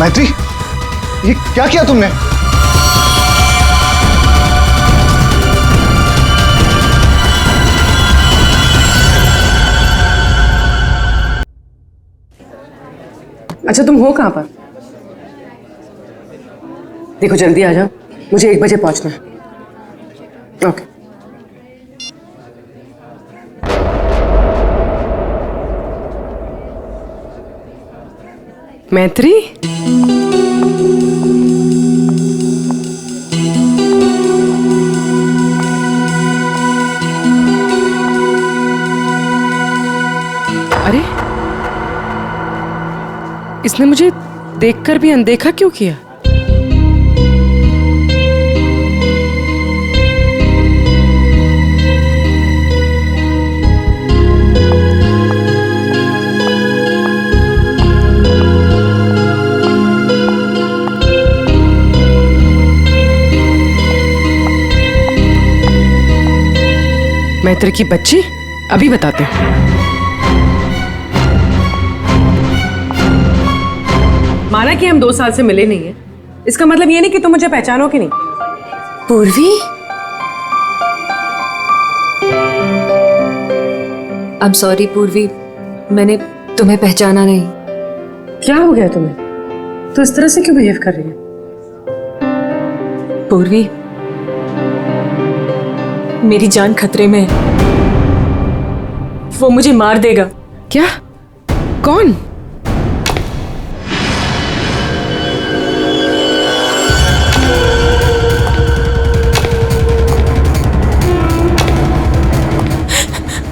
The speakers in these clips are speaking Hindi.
मैत्री, ये क्या किया तुमने? अच्छा, तुम हो कहाँ पर? देखो जल्दी आ जाओ, मुझे 1 बजे पहुंचना है। ओके। मैत्री, अरे इसने मुझे देखकर भी अनदेखा क्यों किया? मैत्री की बच्ची, अभी बताते हैं। माना कि हम 2 साल से मिले नहीं हैं, इसका मतलब ये नहीं कि तुम मुझे पहचानोगे नहीं। पूर्वी, आई एम सॉरी पूर्वी, मैंने तुम्हें पहचाना नहीं। क्या हो गया तुम्हें? तो इस तरह से क्यों बिहेव कर रही है? पूर्वी, मेरी जान खतरे में है। वो मुझे मार देगा। क्या? कौन?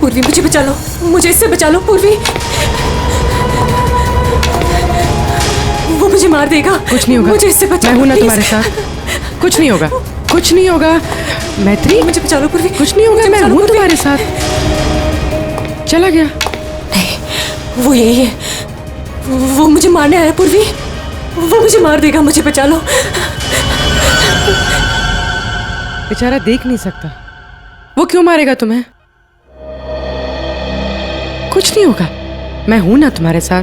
पूर्वी, मुझे बचा लो, मुझे इससे बचा लो पूर्वी। वो मुझे मार देगा। कुछ नहीं होगा, मुझे इससे बचा लो। मैं हूं ना तुम्हारे साथ। कुछ नहीं होगा, कुछ नहीं होगा। मैत्री, मुझे बचा लो पूर्वी। कुछ नहीं होगा, मैं हूं तुम्हारे साथ। चला गया? नहीं, वो यही है। वो मुझे मारने आया पूर्वी। वो मुझे मार देगा, मुझे बचा लो। बेचारा देख नहीं सकता, वो क्यों मारेगा तुम्हें? कुछ नहीं होगा, मैं हूं ना तुम्हारे साथ।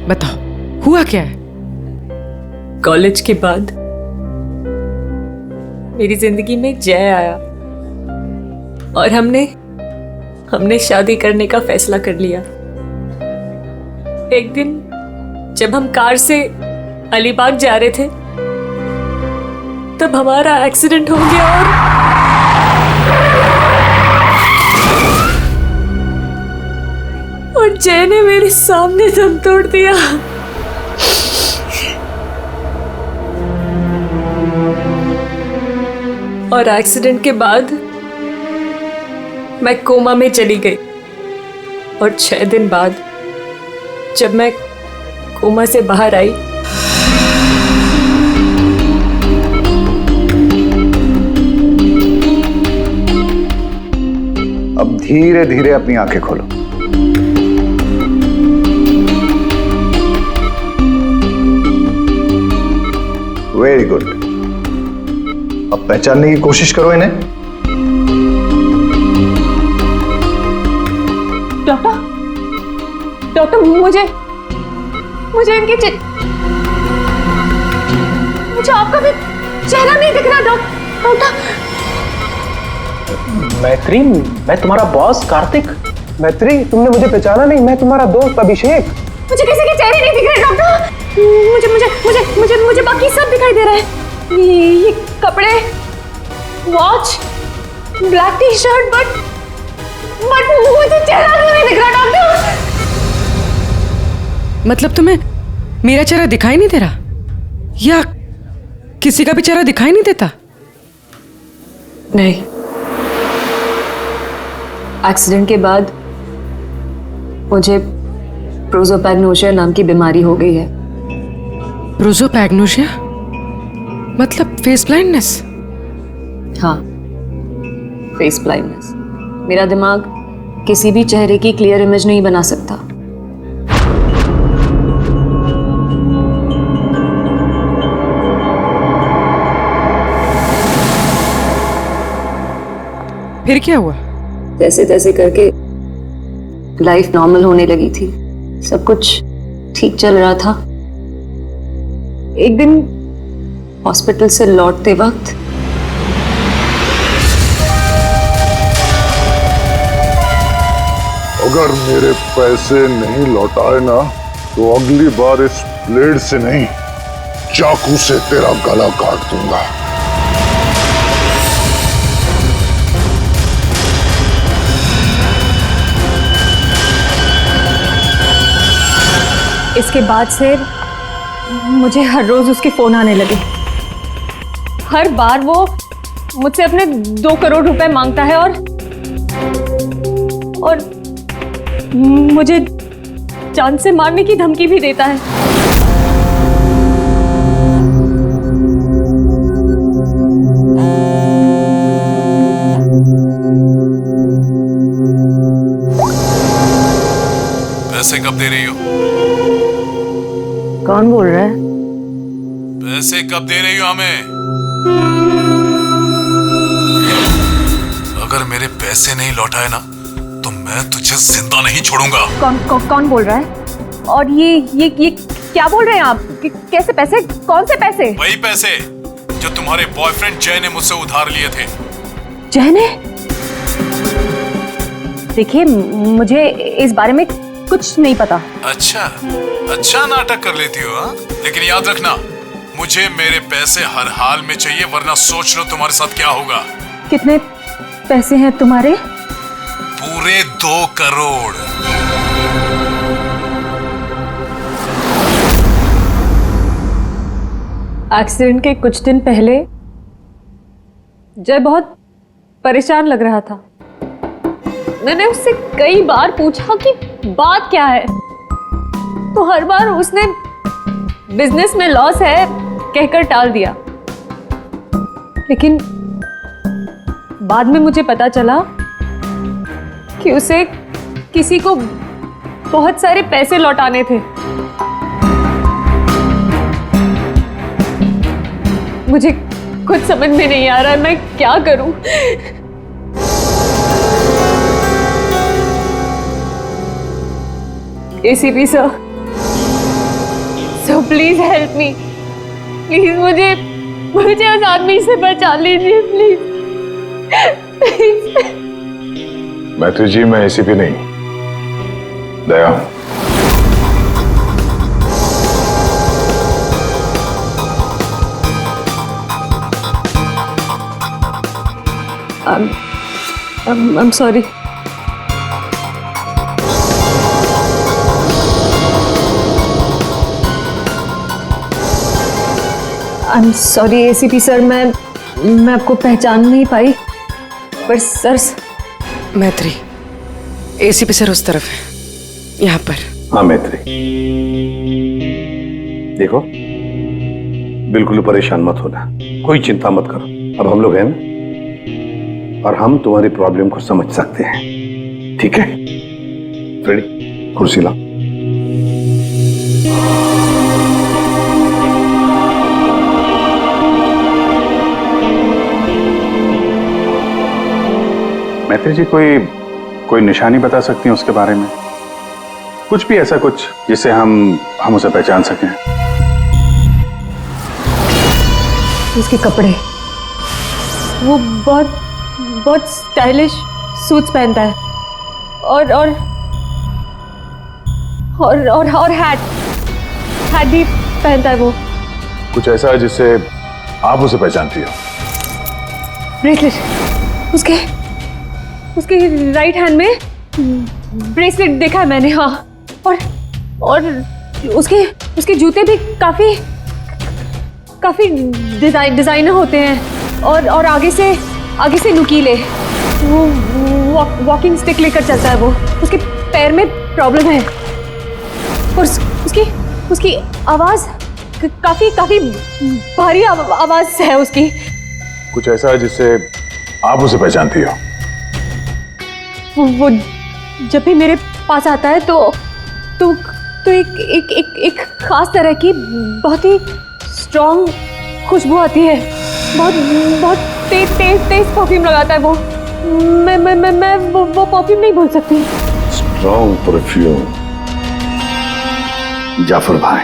बताओ, हुआ क्या है? कॉलेज के बाद मेरी जिंदगी में जय आया और हमने शादी करने का फैसला कर लिया। एक दिन जब हम कार से अलीबाग जा रहे थे, तब हमारा एक्सीडेंट हो गया और जय ने मेरे सामने दम तोड़ दिया। और एक्सीडेंट के बाद मैं कोमा में चली गई और 6 दिन बाद जब मैं कोमा से बाहर आई, अब धीरे धीरे अपनी आंखें खोलो। Very good. अब पहचानने की कोशिश करो इन्हें। डॉक्टर, मुझे इनकी मुझे आपका भी चेहरा नहीं दिख रहा डॉक्टर। मैत्री, मैं तुम्हारा बॉस कार्तिक। मैत्री, तुमने मुझे पहचाना नहीं? मैं तुम्हारा दोस्त अभिषेक। मुझे किसी के चेहरे नहीं दिख रहे डॉक्टर। मुझे मुझे मुझे मुझे मुझे बाकी सब दिखाई दे रहा है। ये कपड़े, watch, black T shirt, but मुझे चेहरा क्यों नहीं दिख रहा डॉक्टर? मतलब तुम्हें मेरा चेहरा दिखाई नहीं दे रहा, या किसी का भी चेहरा दिखाई नहीं देता? नहीं, एक्सीडेंट के बाद मुझे प्रोसोपैग्नोसिया नाम की बीमारी हो गई है। प्रोसोपैग्नोसिया मतलब फेस ब्लाइंडनेस? हाँ, फेस ब्लाइंडनेस। मेरा दिमाग किसी भी चेहरे की क्लियर इमेज नहीं बना सकता। फिर क्या हुआ? जैसे तैसे करके लाइफ नॉर्मल होने लगी थी, सब कुछ ठीक चल रहा था। एक दिन हॉस्पिटल से लौटते वक्त अगर मेरे पैसे नहीं लौटाए ना तो अगली बार इस ब्लेड से नहीं, चाकू से तेरा गला काट दूंगा। इसके बाद से मुझे हर रोज उसके फोन आने लगे। हर बार वो मुझसे अपने 2 करोड़ रुपए मांगता है और मुझे जान से मारने की धमकी भी देता है। पैसे कब दे रही हो? कौन बोल रहा है? पैसे कब दे रही हो हमें? अगर मेरे पैसे नहीं लौटाए ना तो मैं तुझे जिंदा नहीं छोड़ूंगा। कौन बोल रहा है? और ये क्या बोल रहे हैं आप? कैसे पैसे? कौन से पैसे? वही पैसे जो तुम्हारे बॉयफ्रेंड जय ने मुझसे उधार लिए थे। जय ने? देखिए, मुझे इस बारे में कुछ नहीं पता। अच्छा नाटक कर लेती हो हाँ? लेकिन याद रखना, मुझे मेरे पैसे हर हाल में चाहिए, वरना सोच लो तुम्हारे साथ क्या होगा। कितने पैसे हैं तुम्हारे? पूरे 2 करोड़। एक्सीडेंट के कुछ दिन पहले जय बहुत परेशान लग रहा था। मैंने उससे कई बार पूछा कि बात क्या है, तो हर बार उसने बिजनेस में लॉस है कहकर टाल दिया। लेकिन बाद में मुझे पता चला कि उसे किसी को बहुत सारे पैसे लौटाने थे। मुझे कुछ समझ में नहीं आ रहा है, मैं क्या करूं? ACP sir, please help me. Please मुझे उस आदमी से बचा लीजिए, प्लीज। मैत्री जी, मैं ACP नहीं, दया। I'm sorry. I'm sorry ACP sir, मैं आपको पहचान नहीं पाई, पर सर। मैत्री, ACP सर उस तरफ है, यहाँ पर। हाँ मैत्री, देखो बिल्कुल परेशान मत होना, कोई चिंता मत करो। अब हम लोग हैं ना, और हम तुम्हारी प्रॉब्लम को समझ सकते हैं, ठीक है? फ्रेडी, कुर्सी ला। मैत्री जी, कोई निशानी बता सकती हैं उसके बारे में? कुछ भी ऐसा कुछ जिससे हम उसे पहचान सकें। उसके कपड़े, वो बहुत स्टाइलिश सूट्स पहनता है। और हैट भी पहनता है वो। कुछ ऐसा है जिससे आप उसे पहचानती हो? ब्रेसलेट, उसके राइट हैंड में ब्रेसलेट देखा है मैंने। हाँ, और उसके जूते भी काफी डिजाइनर होते हैं और आगे से नुकीले। वो वॉकिंग स्टिक लेकर चलता है वो। उसके पैर में प्रॉब्लम है और उसकी आवाज काफी भारी आवाज है उसकी। कुछ ऐसा है जिससे आप उसे पहचानती हो? वो जब भी मेरे पास आता है तो एक खास तरह की बहुत ही स्ट्रॉन्ग खुशबू आती है। बहुत तेज परफ्यूम लगाता है वो। मैं वो परफ्यूम नहीं भूल सकती। Strong perfume. जाफर भाई,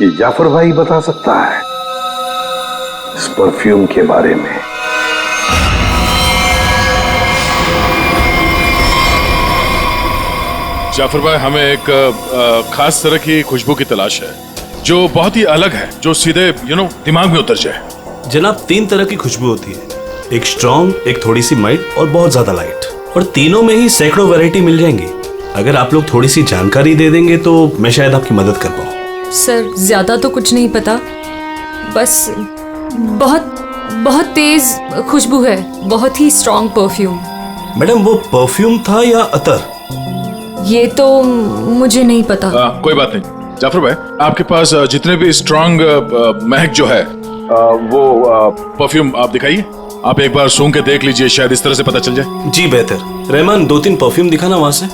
ये जाफर भाई बता सकता है इस परफ्यूम के बारे में। जाफर भाई, हमें एक खास तरह की खुशबू की तलाश है जो बहुत ही अलग है, जो सीधे दिमाग में उतर जाए। जनाब, 3 तरह की खुशबू होती है, एक स्ट्रॉन्ग, एक थोड़ी सी माइल्ड और बहुत ज्यादा लाइट। और तीनों में ही सैकड़ों वैरायटी मिल जाएंगी। अगर आप लोग थोड़ी सी जानकारी दे देंगे तो मैं शायद आपकी मदद कर पाऊँ। सर, ज्यादा तो कुछ नहीं पता, बस बहुत तेज खुशबू है, बहुत ही स्ट्रॉन्ग परफ्यूम। मैडम, वो परफ्यूम था या अतर? ये तो मुझे नहीं पता। कोई बात नहीं जाफर भाई, आपके पास जितने भी स्ट्रॉन्ग महक जो है वो परफ्यूम आप दिखाइए। आप एक बार सूंघ के देख लीजिए, शायद इस तरह से पता चल जाए। जी बेहतर। रहमान, 2-3 परफ्यूम दिखाना वहां से।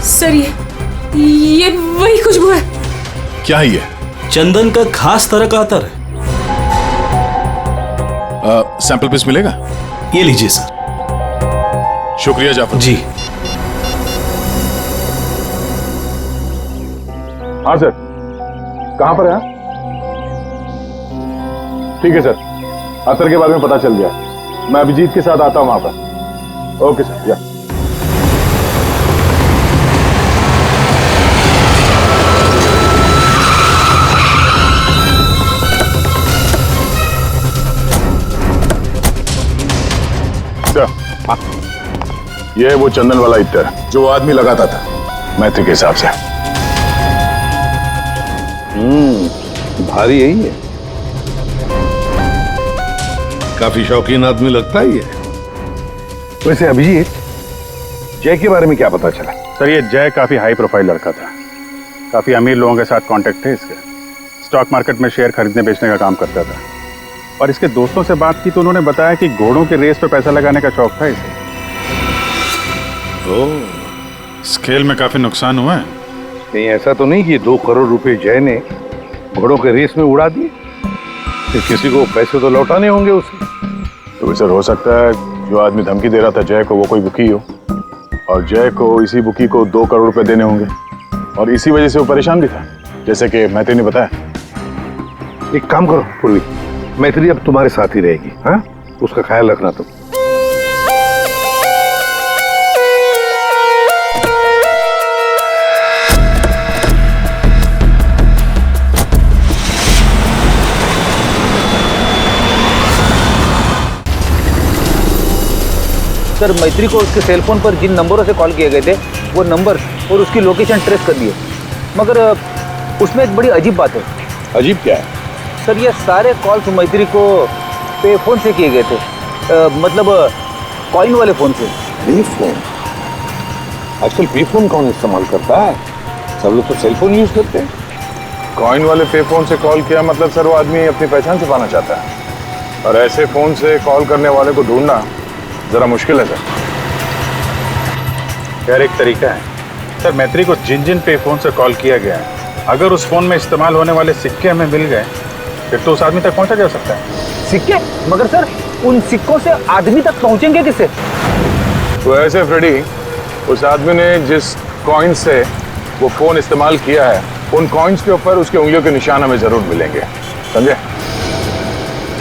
सर, ये वही खुशबू है। क्या है ये? चंदन का खास तरह का अतर है। सैंपल पीस मिलेगा? ये लीजिए सर। शुक्रिया जाफर जी। हाँ सर, कहाँ पर है? ठीक है सर, अतर के बारे में पता चल गया। मैं अभिजीत के साथ आता हूँ वहां पर। Okay sir. या ये वो चंदन वाला इत्र जो आदमी लगाता था मैत्री के हिसाब से। भारी यही है, काफी शौकीन आदमी लगता है ये। वैसे अभिजीत, जय के बारे में क्या पता चला? सर, ये जय काफी हाई प्रोफाइल लड़का था। काफी अमीर लोगों के साथ कांटेक्ट थे इसके। स्टॉक मार्केट में शेयर खरीदने बेचने का काम करता था। और इसके दोस्तों से बात की तो उन्होंने बताया कि घोड़ों के रेस पे पैसा लगाने का शौक था इसे। स्केल में काफी नुकसान हुआ है। कहीं ऐसा तो नहीं कि 2 करोड़ रुपए जय ने घोड़ों के रेस में उड़ा दिए? फिर किसी को पैसे तो लौटाने होंगे उसे। तो सर, हो सकता है जो आदमी धमकी दे रहा था जय को, वो कोई बुकी हो और जय को इसी बुकी को 2 करोड़ रुपए देने होंगे और इसी वजह से वो परेशान भी था, जैसे कि मैत्री ने बताया। एक काम करो पूर्वी, मैत्री अब तुम्हारे साथ ही रहेगी। हाँ, उसका ख्याल रखना तुम। सर, मैत्री को उसके सेल फोन पर जिन नंबरों से कॉल किए गए थे वो नंबर और उसकी लोकेशन ट्रेस कर दिए, मगर उसमें एक बड़ी अजीब बात है। अजीब क्या है? सर, ये सारे कॉल्स मैत्री को पे फोन से किए गए थे, मतलब कॉइन वाले फोन से। पे फोन? आजकल पे फोन कौन इस्तेमाल करता है? सब लोग तो सेल फोन यूज करते हैं। कॉइन वाले पे फोन से कॉल किया मतलब सर वो आदमी अपनी पहचान छुपाना चाहता है, और ऐसे फोन से कॉल करने वाले को ढूंढना जरा मुश्किल है सर। खैर एक तरीका है सर, मैत्री को जिन जिन पे फोन से कॉल किया गया है, अगर उस फोन में इस्तेमाल होने वाले सिक्के हमें मिल गए फिर तो उस आदमी तक पहुंचा जा सकता है। सिक्के? मगर सर उन सिक्कों से आदमी तक पहुंचेंगे किससे? तो ऐसे फ्रेडी, उस आदमी ने जिस कॉइन से वो फोन इस्तेमाल किया है, उन कॉइन्स के ऊपर उसके उंगलियों के निशान हमें जरूर मिलेंगे, समझे?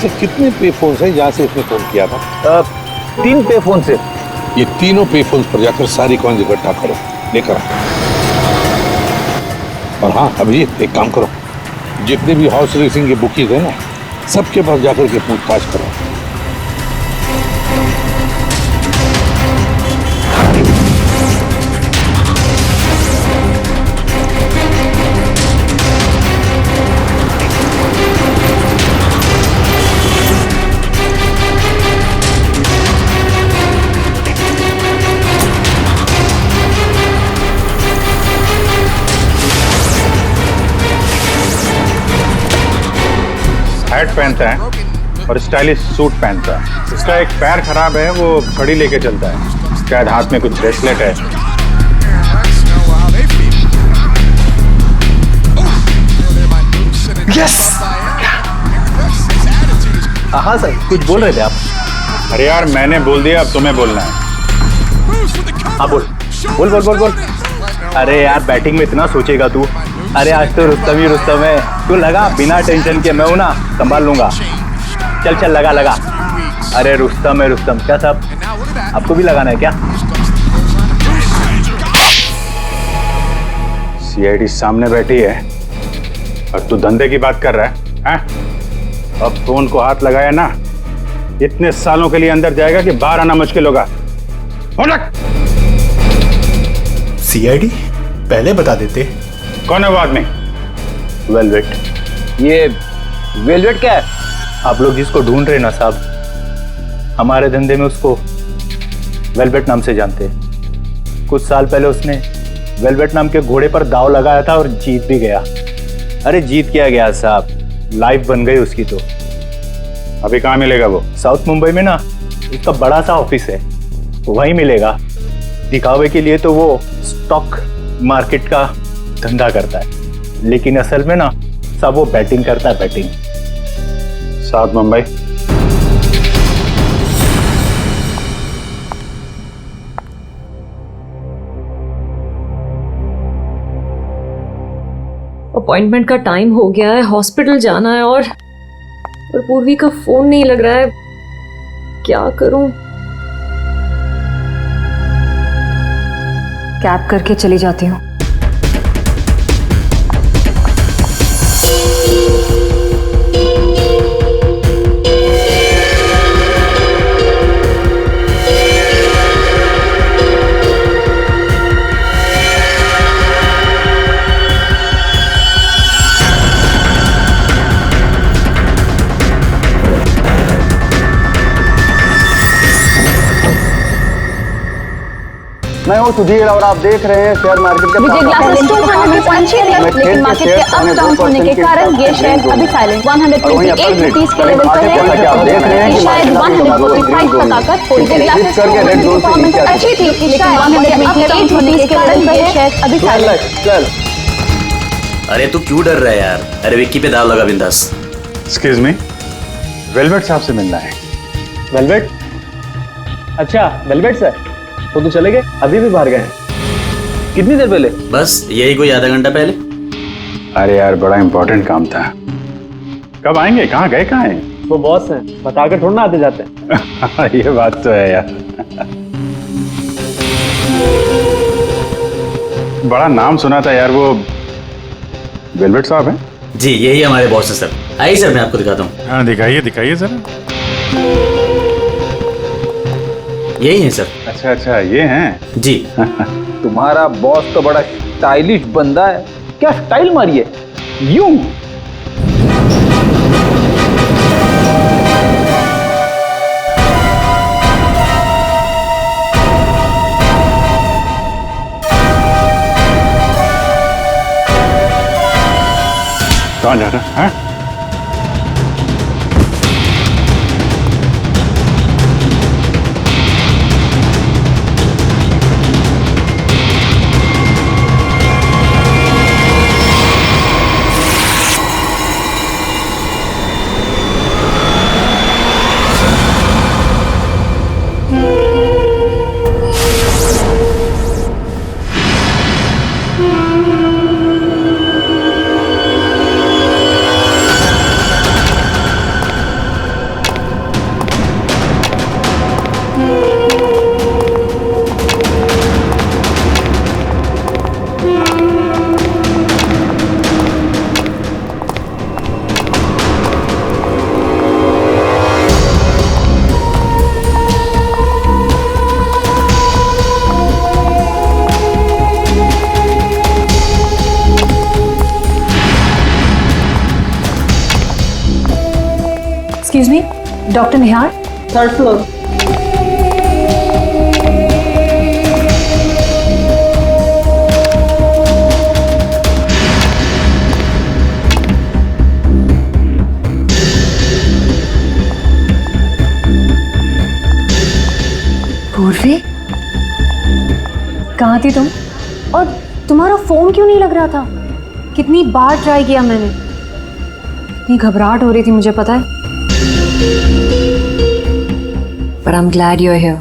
तो कितने पे फोन है जहाँ से उसने फोन किया था? 3 पे फोन से। ये तीनों पे फोन पर जाकर सारी कॉइन इकट्ठा करो, लेकर आओ। और हाँ अभिजीत, एक काम करो, जितने भी हॉर्स रेसिंग के बुकीज है ना, सबके पास जाकर के पूछताछ करो। हैट पहनता है और स्टाइलिश सूट पहनता है। इसका एक पैर खराब है, वो घड़ी लेके चलता है, शायद हाथ में कुछ ब्रेसलेट है। यस! हाँ सर, कुछ बोल रहे थे आप। अरे यार मैंने बोल दिया, अब तुम्हें बोलना है। हाँ बोल बोल बोल बोल बोल। अरे यार बैटिंग में इतना सोचेगा तू? अरे आज तो रुस्तम ही रुस्तम है, तू लगा बिना टेंशन के, मैं हूं ना, संभाल लूंगा। चल चल लगा लगा। अरे रुस्तम है रुस्तम। क्या साहब, आपको भी लगाना है क्या? सीआईडी सामने बैठी है और तू धंधे की बात कर रहा है, हैं? अब फोन को हाथ लगाया ना, इतने सालों के लिए अंदर जाएगा कि बाहर आना मुश्किल होगा। सीआईडी पहले बता देते। कौन है वो आदमी? वेलवेट। ये वेलवेट क्या है? आप लोग जिसको ढूंढ रहे ना साहब, हमारे धंधे में उसको वेलवेट नाम से जानते हैं। कुछ साल पहले उसने वेलवेट नाम के घोड़े पर दांव लगाया था और जीत भी गया। अरे जीत क्या गया साहब, लाइफ बन गई उसकी। तो अभी कहाँ मिलेगा वो? साउथ मुंबई में ना उसका बड़ा सा ऑफिस है, वहीं मिलेगा। दिखावे के लिए तो वो स्टॉक मार्केट का धंधा करता है, लेकिन असल में ना सब वो बैटिंग करता है, बैटिंग। साउथ मुंबई। अपॉइंटमेंट का टाइम हो गया है, हॉस्पिटल जाना है और पूर्वी का फोन नहीं लग रहा है, क्या करूं? कैब करके चली जाती हूँ। मैं हूँ सुधीर और आप देख रहे हैं शेयर मार्केट के विजय ग्लासेस 200 लेकिन मार्केट के अप डाउन होने के कारण ये शेयर अभी साइलेंट 128 रुपीस के लेवल पर है। शायद 145 तक आकर विजय ग्लासेस की परफॉर्मेंस अच्छी थी, लेकिन 128 रुपीस के लेवल पर ये शेयर अभी साइलेंट। अरे तू क्यों डर रहा है यार? अरे विक्की पे दाव लगा बिंदास। एक्सक्यूज मी, वेलवेट साहब से मिलना है। वेलवेट? अच्छा वेलवेट सर, तो चले गए? अभी भी बाहर गए हैं? कितनी देर पहले? बस यही कोई आधा घंटा पहले। अरे यार बड़ा इंपॉर्टेंट काम था। कब आएंगे? कहाँ गए? कहाँ हैं? वो बॉस हैं, बताकर थोड़ा ना आते जाते हैं। ये बात तो है यार। बड़ा नाम सुना था यार, वो वेलवेट साहब हैं? जी यही हमारे बॉस है सर। आइए सर मैं आपको दिखाता हूँ। हाँ दिखाइए दिखाइए सर। यही है सर। अच्छा अच्छा ये हैं? जी। तुम्हारा बॉस तो बड़ा स्टाइलिश बंदा है, क्या स्टाइल मारी है यूं। कहाँ जाना है? एक्सक्यूज मी, डॉक्टर निहार, थर्ड फ्लोर। पूर्वी, कहाँ थी तुम? और तुम्हारा फोन क्यों नहीं लग रहा था? कितनी बार ट्राई किया मैंने। इतनी घबराहट हो रही थी, मुझे पता है। But I'm glad you're here.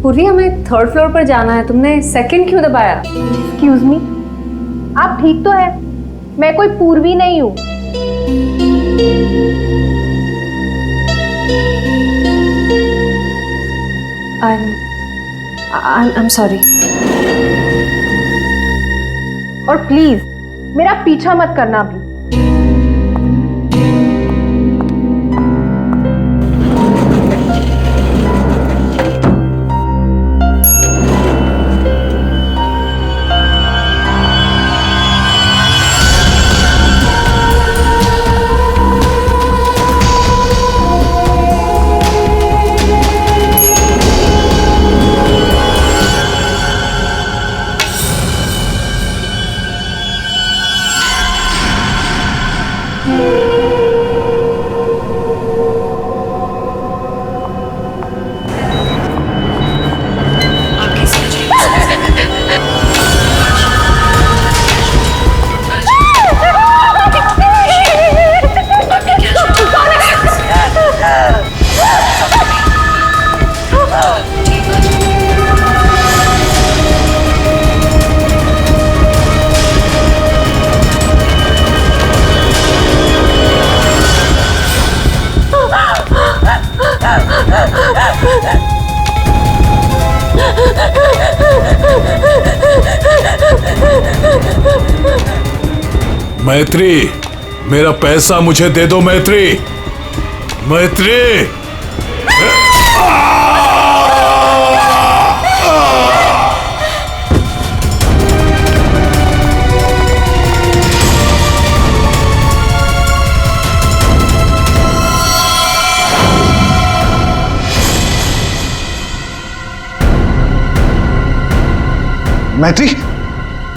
पूर्वी, हमें थर्ड फ्लोर पर जाना है। तुमने सेकंड क्यों दबाया? एक्सक्यूज मी, आप ठीक तो है? मैं कोई पूर्वी नहीं हूँ। I'm sorry. और प्लीज मेरा पीछा मत करना भी। मैत्री, मेरा पैसा मुझे दे दो मैत्री। मैत्री, मैत्री,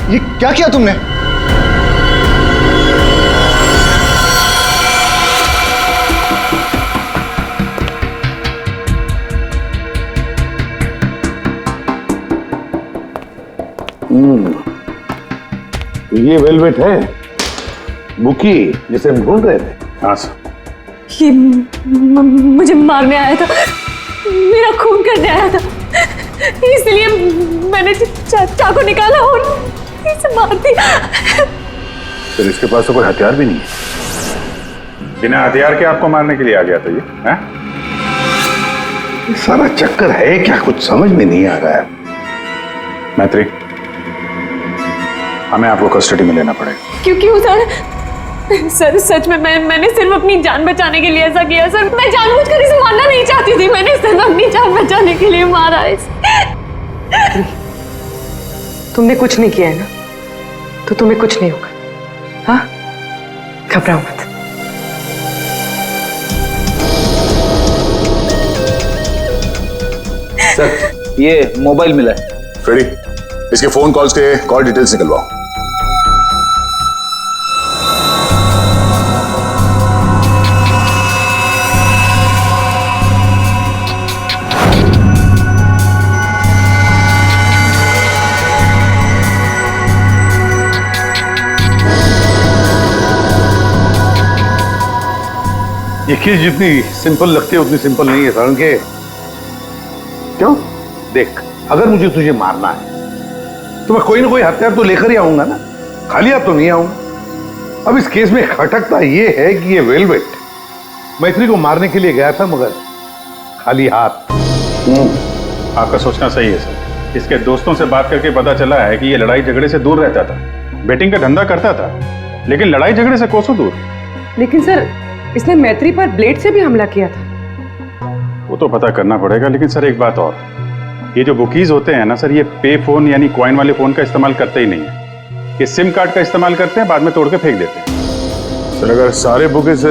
ये क्या किया तुमने? ये वेलवेट है, बुकी जिसे हम ढूंढ रहे थे। हाँ सर। ये मुझे मारने आया था, मेरा खून करने आया था, इसलिए मैंने चाकू निकाला और इसे मार दिया। फिर इसके पास तो कोई हथियार भी नहीं है। बिना हथियार के आपको मारने के लिए आ गया था ये, हैं? ये सारा चक्कर है क्या, कुछ समझ में नहीं आ रहा है। मैत्री, हमें आपको कस्टडी में लेना पड़ेगा। क्यों सर? सर सच में मैंने सिर्फ अपनी जान बचाने के लिए ऐसा किया सर। मैं जानबूझकर इसे मारना नहीं चाहती थी, मैंने सिर्फ अपनी जान बचाने के लिए मारा इसे। तुमने कुछ नहीं किया है ना, तो तुम्हें कुछ नहीं होगा। हाँ, घबराओ मत। सर ये मोबाइल मिला है। फ्रेडी, इसके फोन कॉल्स के कॉल डिटेल्स निकलवाओ। ये चीज जितनी सिंपल लगती है उतनी सिंपल नहीं है सारण के। क्यों? देख, अगर मुझे तुझे मारना है तो मैं कोई ना कोई हथियार तो लेकर ही आऊंगा ना, खाली हाथ तो नहीं आऊंगा। अब इस केस में खटकता ये है कि ये वेलवेट मैत्री को मारने के लिए गया था मगर खाली हाथ। आपका सोचना सही है सर। इसके दोस्तों से बात करके पता चला है कि ये लड़ाई झगड़े से दूर रहता था, बेटिंग का धंधा करता था, लेकिन लड़ाई झगड़े से कोसों दूर। लेकिन सर, इसने मैत्री पर ब्लेड से भी हमला किया था। वो तो पता करना पड़ेगा। लेकिन सर एक बात और, ये जो बुकीज होते हैं ना सर, ये पे फोन यानी कॉइन वाले फोन का इस्तेमाल करते ही नहीं है। ये सिम कार्ड का इस्तेमाल करते हैं, बाद में तोड़ के फेंक देते हैं। सर अगर सारे बुकीज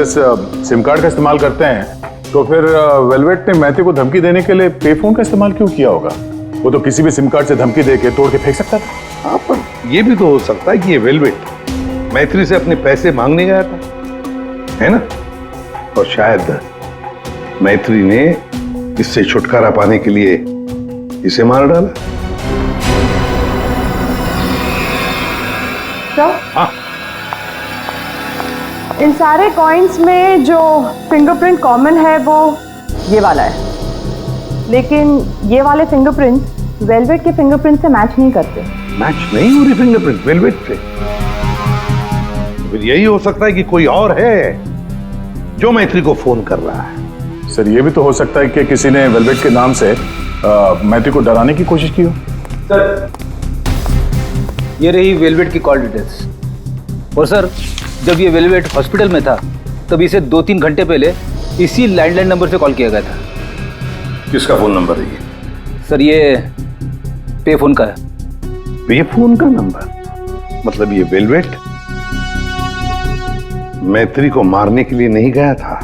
सिम कार्ड का इस्तेमाल करते हैं तो फिर वेलवेट ने मैथ्यू को धमकी देने के लिए पे फोन का इस्तेमाल क्यों किया होगा? वो तो किसी भी सिम कार्ड से धमकी देके तोड़ के फेंक सकता था। हाँ, पर ये भी तो हो सकता है कि ये वेलवेट मैत्री से अपने पैसे मांगने गया था, है ना? और शायद मैत्री ने इससे छुटकारा पाने के लिए इसे मार डाला। तो हाँ, इन सारे कॉइन्स में जो फिंगरप्रिंट कॉमन है वो ये वाला है, लेकिन ये वाले फिंगरप्रिंट वेलवेट के फिंगरप्रिंट से मैच नहीं करते। मैच नहीं हो रही फिंगरप्रिंट वेलवेट से? फिर यही हो सकता है कि कोई और है जो मैत्री को फोन कर रहा है। सर ये भी तो हो सकता है कि किसी ने वेलवेट के नाम से मैथ्यू को डराने की कोशिश की हो। सर ये रही वेलवेट की कॉल डिटेल्स। और सर जब ये वेलवेट हॉस्पिटल में था तब इसे 2-3 घंटे पहले इसी लैंडलाइन नंबर से कॉल किया गया था। किसका फोन नंबर है ये? सर ये पे फोन का है। पे फोन का नंबर? मतलब ये वेलवेट मैत्री को मारने के लिए नहीं गया था,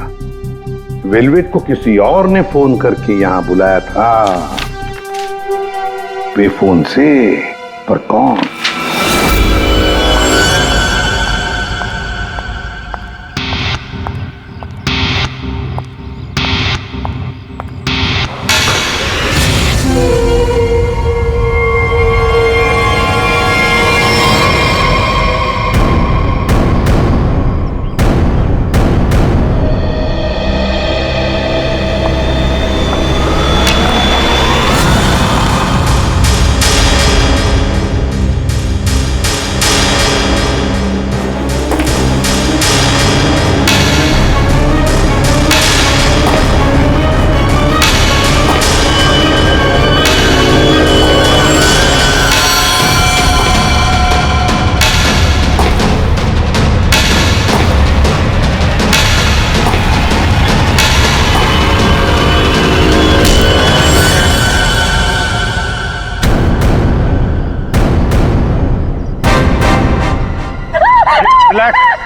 वेलवेट को किसी और ने फोन करके यहां बुलाया था पे फोन से। पर कौन?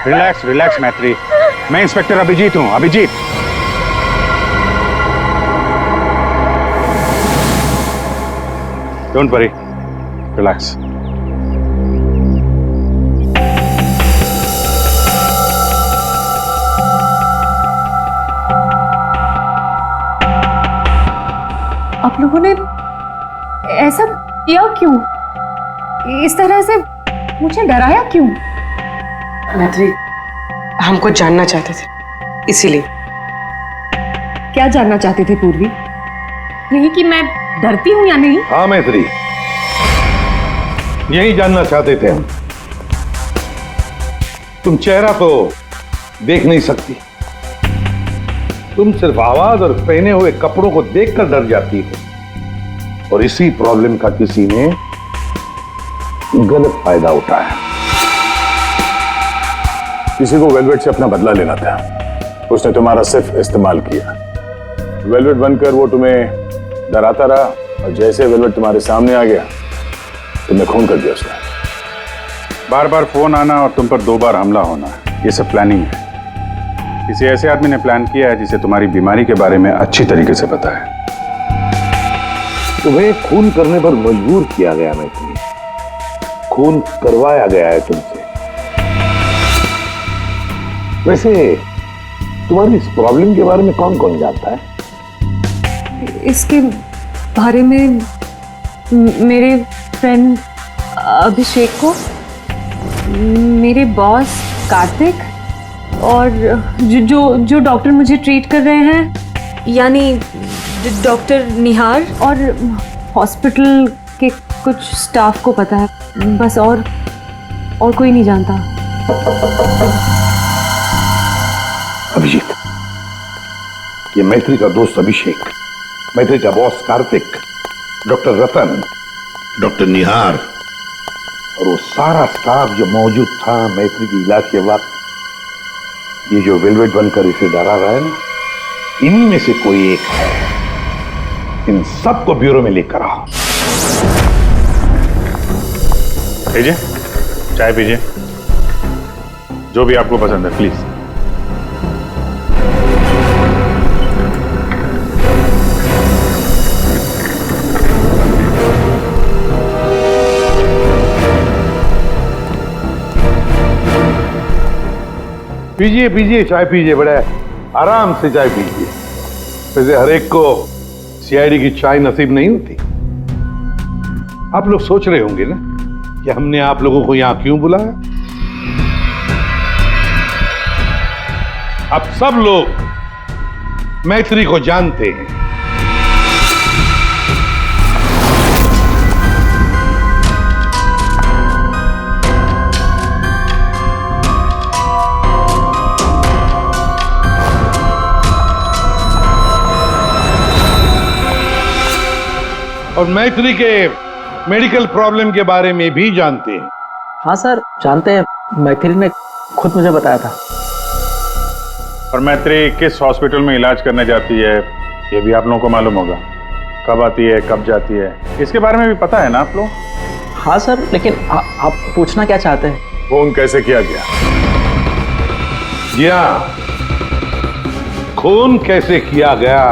रिलैक्स रिलैक्स मैत्री, मैं इंस्पेक्टर अभिजीत हूं। Abhijeet, don't worry, relax. आप लोगों ने ऐसा किया क्यों? इस तरह से मुझे डराया क्यों? मैत्री, हमको जानना चाहते थे, इसीलिए। क्या जानना चाहते थे पूर्वी? नहीं कि मैं डरती हूं या नहीं? हाँ मैत्री, यही जानना चाहते थे हम। तुम चेहरा तो देख नहीं सकती, तुम सिर्फ आवाज और पहने हुए कपड़ों को देखकर डर जाती हो, और इसी प्रॉब्लम का किसी ने गलत फायदा उठाया। किसी को वेलवेट से अपना बदला लेना था। उसने तुम्हारा सिर्फ इस्तेमाल किया। वेलवेट बनकर वो तुम्हें डराता रहा और जैसे वेलवेट तुम्हारे सामने आ गया तुमने खून कर दिया उसका। बार बार फोन आना और तुम पर 2 बार हमला होना, ये सब प्लानिंग है। किसी ऐसे आदमी ने प्लान किया है जिसे तुम्हारी बीमारी के बारे में अच्छी तरीके से पता है। तुम्हें खून करने पर मजबूर किया गया मैथिली, खून करवाया गया है तुमसे। वैसे तुम्हारी इस प्रॉब्लम के बारे में कौन कौन जानता है? इसके बारे में मेरे फ्रेंड अभिषेक को, मेरे बॉस कार्तिक और जो डॉक्टर मुझे ट्रीट कर रहे हैं यानी डॉक्टर निहार, और हॉस्पिटल के कुछ स्टाफ को पता है बस, और कोई नहीं जानता। अभिजीत, ये मैत्री का दोस्त अभिषेक, मैत्री का बॉस कार्तिक, डॉक्टर रतन, डॉक्टर निहार और वो सारा स्टाफ जो मौजूद था मैत्री के इलाज के वक्त, ये जो वेलवेट बनकर इसे डरा रहा है ना, इन्हीं में से कोई एक है। इन सबको ब्यूरो में लेकर आओ। लीजिए, चाय पीजिए, जो भी आपको पसंद है प्लीज। पीजिए पीजिए, चाय पीजिए, बड़े आराम से चाय पीजिए। वैसे हर एक को सीआईडी की चाय नसीब नहीं होती। आप लोग सोच रहे होंगे ना कि हमने आप लोगों को यहां क्यों बुलाया। अब सब लोग मैत्री को जानते हैं। और मैत्री के मेडिकल प्रॉब्लम के बारे में भी जानते हैं। हाँ सर, जानते हैं। मैत्री ने खुद मुझे बताया था। और मैत्री किस हॉस्पिटल में इलाज करने जाती है ये भी आप लोगों को मालूम होगा। कब आती है, कब जाती है, इसके बारे में भी पता है ना आप लोग? हाँ सर, लेकिन आप पूछना क्या चाहते हैं? खून कैसे किया गया? जी हाँ, खून कैसे किया गया।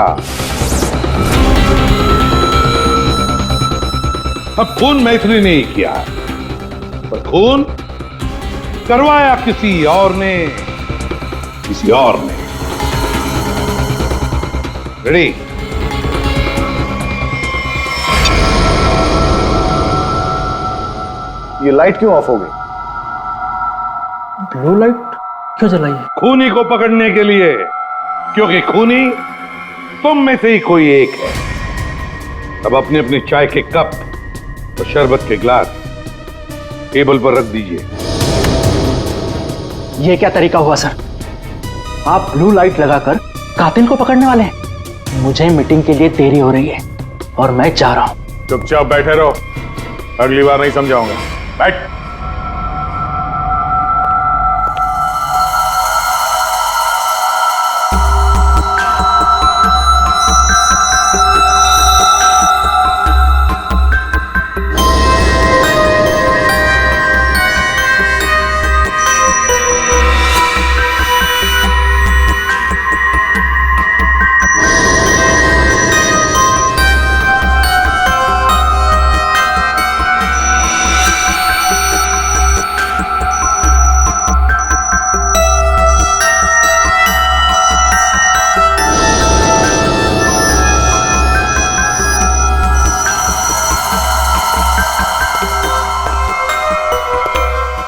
अब खून मैत्री ने ही किया, पर खून करवाया किसी और ने, किसी और ने। रेडी? ये लाइट क्यों ऑफ हो गई? ब्लू लाइट क्यों जलाई है? खूनी को पकड़ने के लिए, क्योंकि खूनी तुम में से ही कोई एक है। अब अपने अपने चाय के कप और शरबत के ग्लास टेबल पर रख दीजिए। ये क्या तरीका हुआ सर? आप ब्लू लाइट लगाकर कातिल को पकड़ने वाले हैं? मुझे मीटिंग के लिए देरी हो रही है और मैं जा रहा हूं। चुपचाप बैठे रहो, अगली बार नहीं समझाऊंगा। बैठ।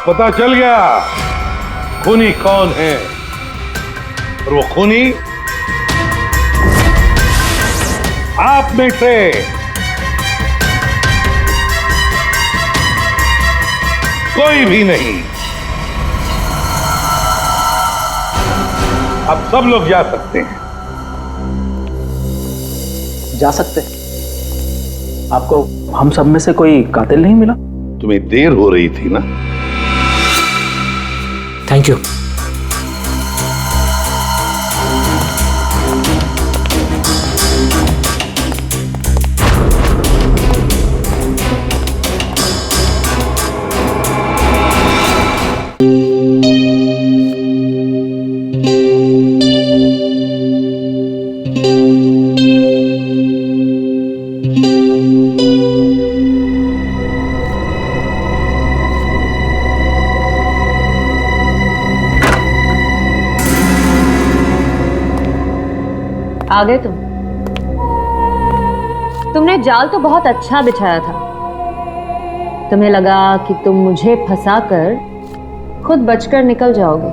पता चल गया खूनी कौन है, और वो खूनी आप में से कोई भी नहीं। अब सब लोग जा सकते हैं। जा सकते? आपको हम सब में से कोई कातिल नहीं मिला? तुम्हें देर हो रही थी ना? Thank you. आ गए तुमने जाल तो बहुत अच्छा बिछाया था। तुम्हें लगा कि तुम मुझे फंसाकर खुद बचकर निकल जाओगे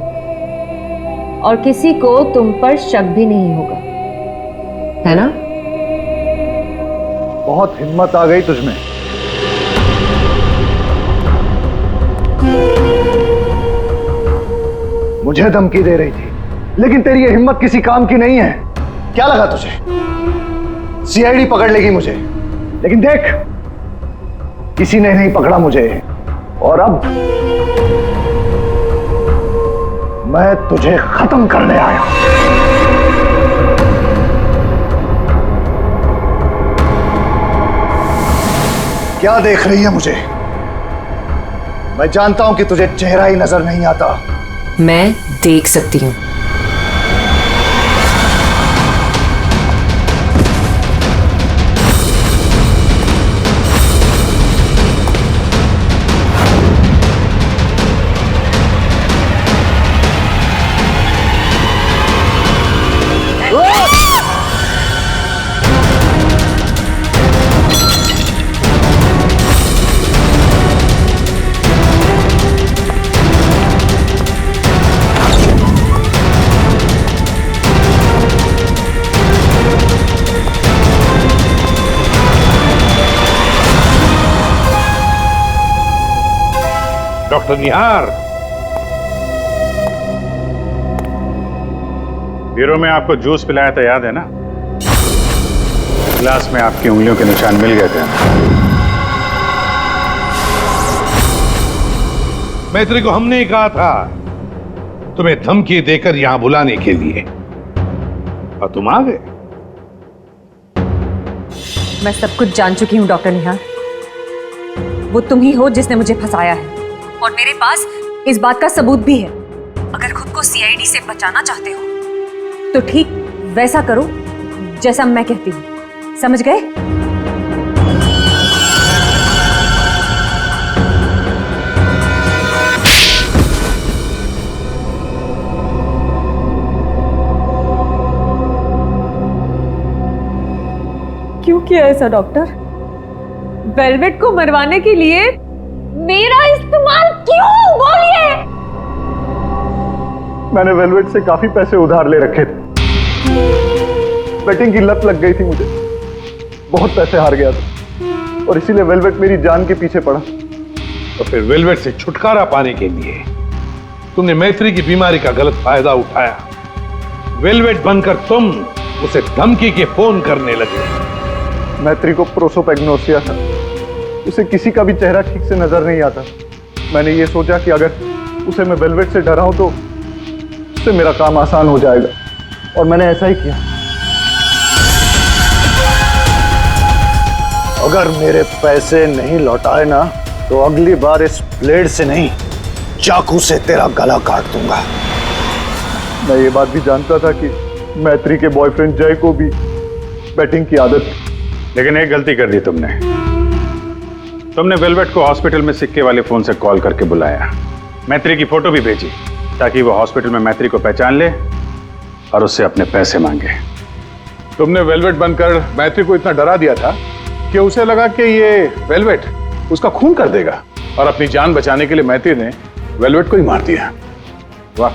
और किसी को तुम पर शक भी नहीं होगा, है ना? बहुत हिम्मत आ गई तुझमें। मुझे धमकी दे रही थी, लेकिन तेरी ये हिम्मत किसी काम की नहीं है। क्या लगा तुझे सीआईडी पकड़ लेगी मुझे? लेकिन देख, किसी ने नहीं पकड़ा मुझे, और अब मैं तुझे खत्म करने आया हूं। क्या देख रही है मुझे? मैं जानता हूं कि तुझे चेहरा ही नजर नहीं आता। मैं देख सकती हूँ। डॉक्टर निहार, ब्यूरो में आपको जूस पिलाया था, याद है ना? ग्लास में आपकी उंगलियों के निशान मिल गए थे। मैत्री को हमने ही कहा था तुम्हें धमकी देकर यहां बुलाने के लिए, और तुम आ गए। मैं सब कुछ जान चुकी हूँ डॉक्टर निहार। वो तुम ही हो जिसने मुझे फंसाया है, और मेरे पास इस बात का सबूत भी है। अगर खुद को सीआईडी से बचाना चाहते हो तो ठीक वैसा करो जैसा मैं कहती हूँ, समझ गए? क्यों किया ऐसा डॉक्टर? वेलवेट को मरवाने के लिए मेरा इस्तेमाल क्यों? बोलिए। मैंने वेलवेट से काफी पैसे उधार ले रखे थे। बेटिंग की लत लग गई थी मुझे, बहुत पैसे हार गया था, और इसीलिए वेलवेट मेरी जान के पीछे पड़ा। तो फिर वेलवेट से छुटकारा पाने के लिए तुमने मैत्री की बीमारी का गलत फायदा उठाया। वेलवेट बनकर तुम उसे धमकी के फोन करने लगे। मैत्री को प्रोसोपेग्नोसिया था, उसे किसी का भी चेहरा ठीक से नजर नहीं आता। मैंने ये सोचा कि अगर उसे मैं वेलवेट से डराऊं तो उससे मेरा काम आसान हो जाएगा, और मैंने ऐसा ही किया। अगर मेरे पैसे नहीं लौटाए ना, तो अगली बार इस ब्लेड से नहीं, चाकू से तेरा गला काट दूंगा। मैं ये बात भी जानता था कि मैत्री के बॉयफ्रेंड जय को भी बैटिंग की आदत थी। लेकिन एक गलती कर दी तुमने वेलवेट को हॉस्पिटल में सिक्के वाले फोन से कॉल करके बुलाया, मैत्री की फोटो भी भेजी ताकि वो हॉस्पिटल में मैत्री को पहचान ले और उससे अपने पैसे मांगे। तुमने वेलवेट बनकर मैत्री को इतना डरा दिया था कि उसे लगा कि ये वेलवेट उसका खून कर देगा, और अपनी जान बचाने के लिए मैत्री ने वेलवेट को ही मार दिया। वाह!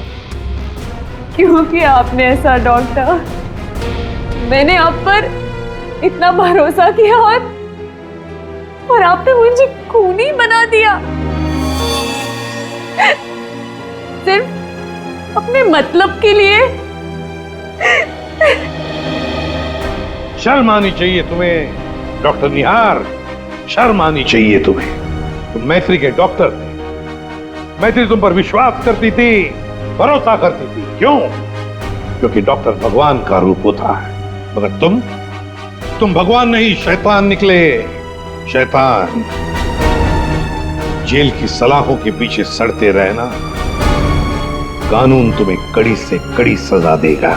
क्यों किया आपने ऐसा डॉक्टर? मैंने आप पर इतना भरोसा किया और आपने मुझे खूनी बना दिया, सिर्फ अपने मतलब के लिए। शर्म आनी चाहिए तुम्हें डॉक्टर निहार, शर्म आनी चाहिए तुम्हें। तुम मैत्री के डॉक्टर थे, मैत्री तुम पर विश्वास करती थी, भरोसा करती थी। क्यों? क्योंकि डॉक्टर भगवान का रूप होता है, मगर तुम भगवान नहीं, शैतान निकले, शैतान। जेल की सलाखों के पीछे सड़ते रहना, कानून तुम्हें कड़ी से कड़ी सजा देगा।